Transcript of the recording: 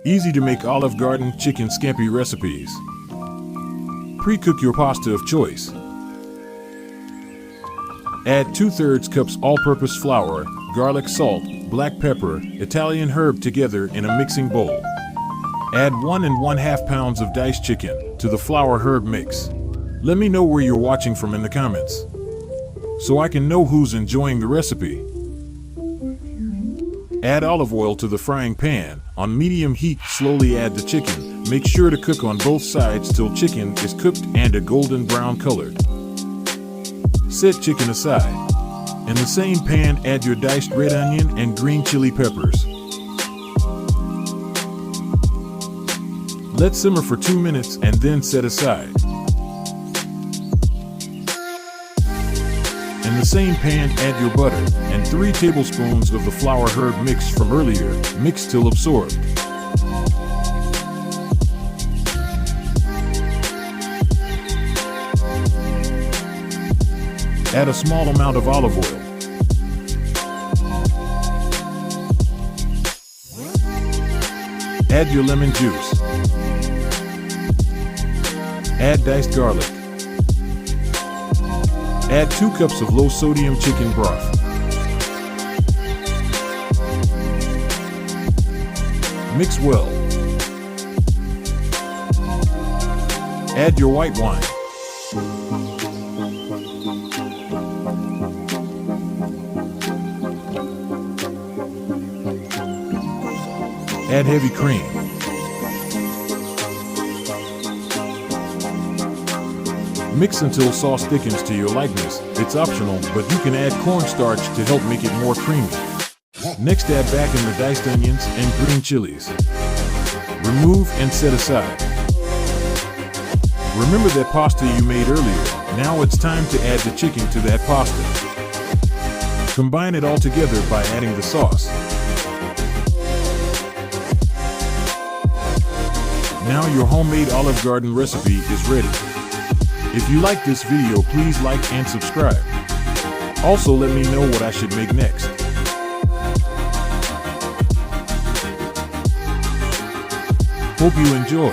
Easy to make Olive Garden chicken scampi recipes. Pre-cook your pasta of choice. Add 2/3 cups all-purpose flour, garlic, salt, black pepper, Italian herb together in a mixing bowl. Add 1 1/2 pounds of diced chicken to the flour herb mix. Let me know where you're watching from in the comments, so I can know who's enjoying the recipe. Add olive oil to the frying pan. On medium heat, slowly add the chicken. Make sure to cook on both sides till chicken is cooked and a golden brown colored. Set chicken aside. In the same pan, add your diced red onion and green chili peppers. Let simmer for 2 minutes and then set aside. In the same pan, add your butter and 3 tablespoons of the flour herb mix from earlier. Mix till absorbed. Add a small amount of olive oil. Add your lemon juice. Add diced garlic. Add 2 cups of low-sodium chicken broth. Mix well. Add your white wine. Add heavy cream. Mix until sauce thickens to your likeness. It's optional, but you can add cornstarch to help make it more creamy. Next, add back in the diced onions and green chilies. Remove and set aside. Remember that pasta you made earlier. Now it's time to add the chicken to that pasta. Combine it all together by adding the sauce. Now your homemade Olive Garden recipe is ready. If you like this video, please like and subscribe. Also, let me know what I should make next. Hope you enjoy.